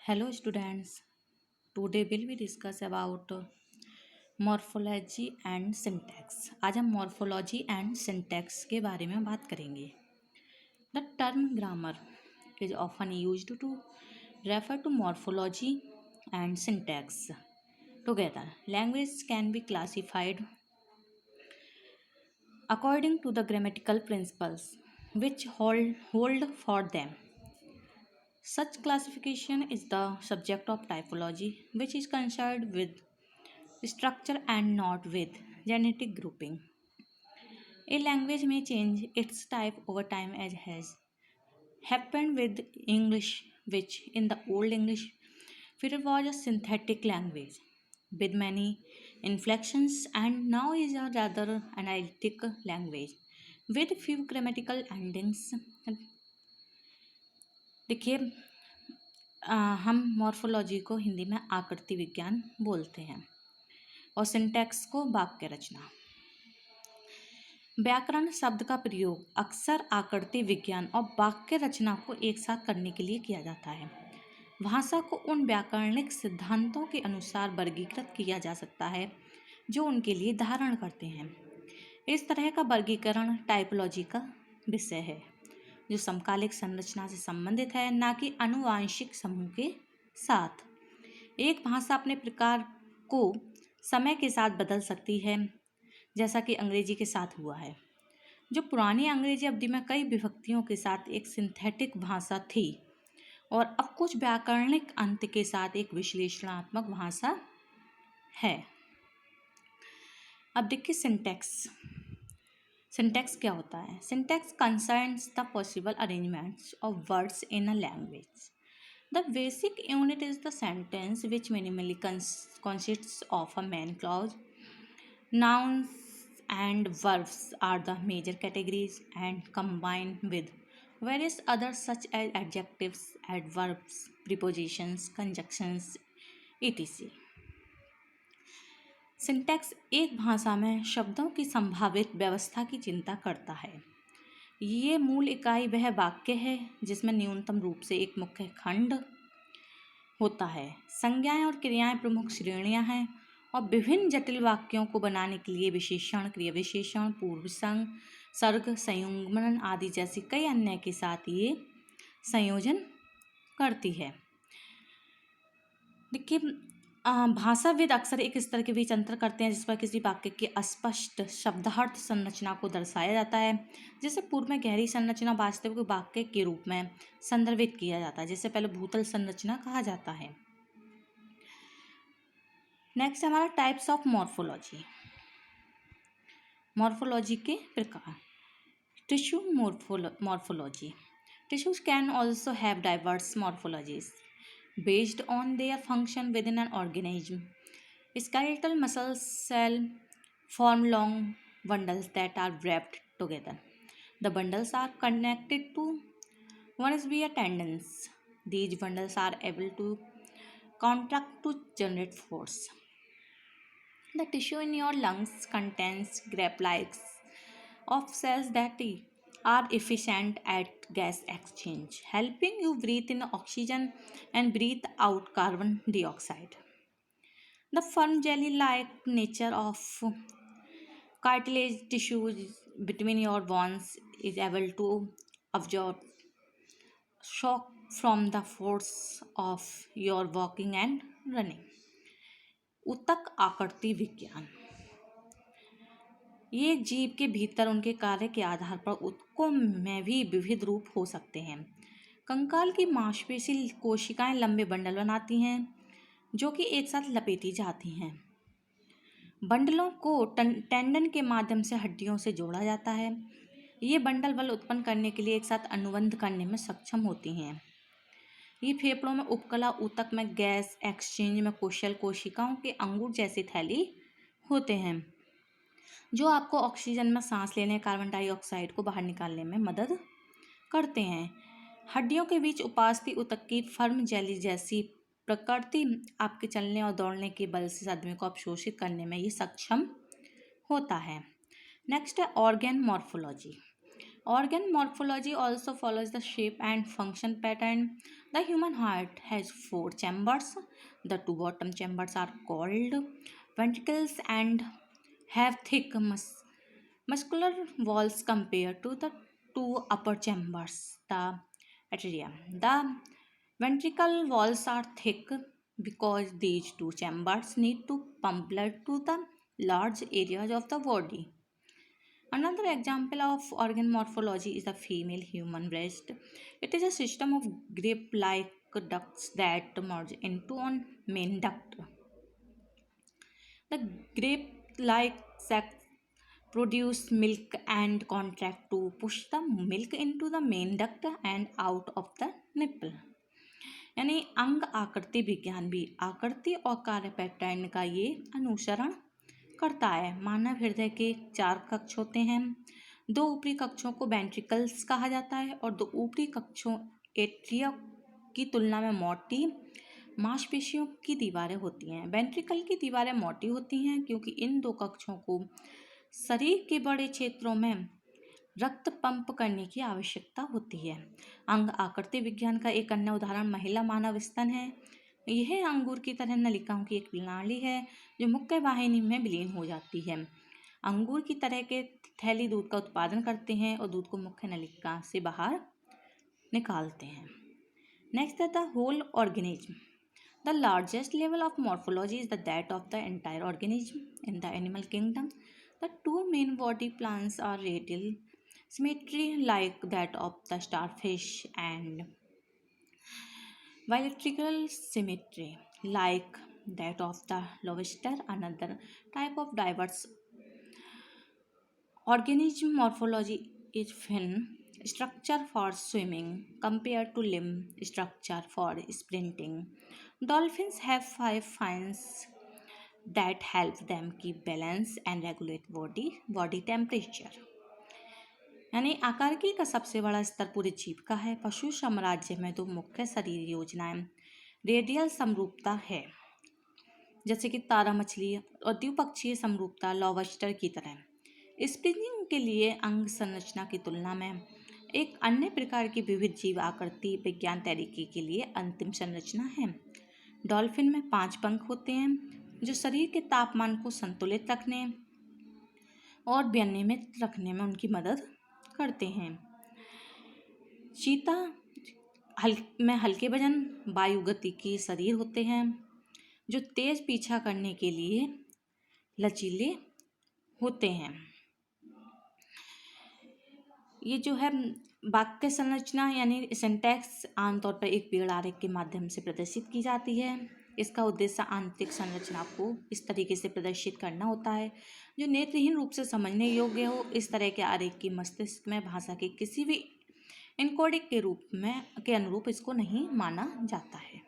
Hello students, today will we discuss about morphology and syntax. आज हम morphology and syntax के बारे में बात करेंगे. The term grammar is often used to refer to morphology and syntax together. Language can be classified according to the grammatical principles which hold for them. Such classification is the subject of typology, which is concerned with structure and not with genetic grouping. A language may change its type over time, as has happened with English, which in the Old English period was a synthetic language with many inflections and now is a rather analytic language with few grammatical endings. देखिए, हम morphology को हिंदी में आकृति विज्ञान बोलते हैं और syntax को वाक्य रचना. व्याकरण शब्द का प्रयोग अक्सर आकृति विज्ञान और वाक्य रचना को एक साथ करने के लिए किया जाता है. भाषा को उन व्याकरणिक सिद्धांतों के अनुसार वर्गीकृत किया जा सकता है जो उनके लिए धारण करते हैं. इस तरह का वर्गीकरण टाइपोलॉजी का विषय है जो समकालिक संरचना से संबंधित है, ना कि आनुवांशिक समूह के साथ. एक भाषा अपने प्रकार को समय के साथ बदल सकती है, जैसा कि अंग्रेजी के साथ हुआ है, जो पुरानी अंग्रेजी अवधि में कई विभक्तियों के साथ एक सिंथेटिक भाषा थी और अब कुछ व्याकरणिक अंत के साथ एक विश्लेषणात्मक भाषा है. अब देखिए सिंटैक्स क्या होता है. Syntax concerns the possible arrangements of words in a language. The basic unit is the sentence which minimally consists of a main clause. Nouns and verbs are the major categories and combine with various others such as adjectives, adverbs, prepositions, conjunctions, etc. Syntax एक भाषा में शब्दों की संभावित व्यवस्था की चिंता करता है. ये मूल इकाई वह वाक्य है जिसमें न्यूनतम रूप से एक मुख्य खंड होता है. संज्ञाएं और क्रियाएं प्रमुख श्रेणियां हैं और विभिन्न जटिल वाक्यों को बनाने के लिए विशेषण, क्रिया विशेषण, पूर्व सर्ग, संयुग्मन आदि जैसी कई अन्य के साथ ये संयोजन करती है. देखिए, भाषाविद अक्सर एक स्तर के बीच अंतर करते हैं जिस पर किसी वाक्य की अस्पष्ट शब्दार्थ संरचना को दर्शाया जाता है, जिसे पूर्व में गहरी संरचना वास्तविक वाक्य के रूप में संदर्भित किया जाता है, जिसे पहले भूतल संरचना कहा जाता है. नेक्स्ट हमारा टाइप्स ऑफ मॉर्फोलॉजी. मॉर्फोलॉजी के प्रकार. Tissue morphology. Tissues can also have diverse morphologies based on their function within an organism. Skeletal muscle cell form long bundles that are wrapped together. The bundles are connected to one via tendons. These bundles are able to contract to generate force. The tissue in your lungs contains grape-like of cells that are efficient at gas exchange, helping you breathe in oxygen and breathe out carbon dioxide. The firm jelly-like nature of cartilage tissues between your bones is able to absorb shock from the force of your walking and running. ऊतक आकृति विज्ञान. ये जीव के भीतर उनके कार्य के आधार पर ऊतकों में भी विविध रूप हो सकते हैं. कंकाल की मांसपेशी कोशिकाएं लंबे बंडल बनाती हैं जो कि एक साथ लपेटी जाती हैं. बंडलों को टेंडन के माध्यम से हड्डियों से जोड़ा जाता है. ये बंडल बल उत्पन्न करने के लिए एक साथ अनुबंध करने में सक्षम होती हैं. ये फेफड़ों में उपकला ऊतक में गैस एक्सचेंज में कुशल कोशिकाओं के अंगूर जैसी थैली होते हैं जो आपको ऑक्सीजन में सांस लेने, कार्बन डाइऑक्साइड को बाहर निकालने में मदद करते हैं. हड्डियों के बीच उपास्थि ऊतक की फर्म जेली जैसी प्रकृति आपके चलने और दौड़ने के बल से आदमी को अवशोषित करने में ये सक्षम होता है. नेक्स्ट है organ morphology. Organ morphology also follows the shape and function pattern The human heart has four chambers. The two bottom chambers are called ventricles and have thick muscular walls compared to the two upper chambers, the atria. The ventricle walls are thick because these two chambers need to pump blood to the large areas of the body. Another example of organ morphology is the female human breast. It is a system of grape-like ducts that merge into one main duct. The grape-like sacs produce milk and contract to push the milk into the main duct and out of the nipple. यानी अंग आकृति विज्ञान भी आकृति और कार्य pattern का ये अनुसरण करता है। मानव हृदय के चार कक्ष होते हैं। दो ऊपरी कक्षों को वेंट्रिकल्स कहा जाता है और दो ऊपरी कक्षों एट्रिया की तुलना में मोटी मांसपेशियों की दीवारें होती हैं। वेंट्रिकल की दीवारें मोटी होती हैं क्योंकि इन दो कक्षों को शरीर के बड़े क्षेत्रों में रक्त पंप करने की आवश्यकता होती है। अंग आकृति विज्ञान का एक अन्य उदाहरण महिला मानव स्तन है। यह अंगूर की तरह नलिकाओं की एक प्रणाली है जो मुख्य वाहिनी में विलीन हो जाती है। अंगूर की तरह के थैली दूध का उत्पादन करते हैं और दूध को मुख्य नलिका से बाहर निकालते हैं। नेक्स्ट है the whole organism. The largest level of morphology is the that of the entire organism in the animal kingdom. The two main body plans are radial symmetry like that of the starfish and bilateral symmetry like that of the lobster. Another type of diverse organism morphology is fin structure for swimming compared to limb structure for sprinting. Dolphins have 5 fins that help them keep balance and regulate body temperature. यानी आकारिकी का सबसे बड़ा स्तर पूरे जीव का है। पशु साम्राज्य में दो मुख्य शरीर योजनाएं रेडियल समरूपता है जैसे कि तारा मछली और द्विपक्षीय समरूपता लॉबस्टर की तरह। स्प्रिंगिंग के लिए अंग संरचना की तुलना में एक अन्य प्रकार की विविध जीव आकृति विज्ञान तरीके के लिए अंतिम संरचना है। डॉल्फिन में 5 पंख होते हैं जो शरीर के तापमान को संतुलित रखने और विनियमित रखने में उनकी मदद करते हैं। चीता में हल्के वजन वायुगतिकी शरीर होते हैं जो तेज पीछा करने के लिए लचीले होते हैं। ये जो है वाक्य संरचना यानी सिंटैक्स आमतौर पर एक पेड़ आरेख के माध्यम से प्रदर्शित की जाती है। इसका उद्देश्य आंतरिक संरचना को इस तरीके से प्रदर्शित करना होता है जो नेत्रहीन रूप से समझने योग्य हो। इस तरह के आरेख की मस्तिष्क में भाषा के किसी भी इनकोडिंग के अनुरूप इसको नहीं माना जाता है।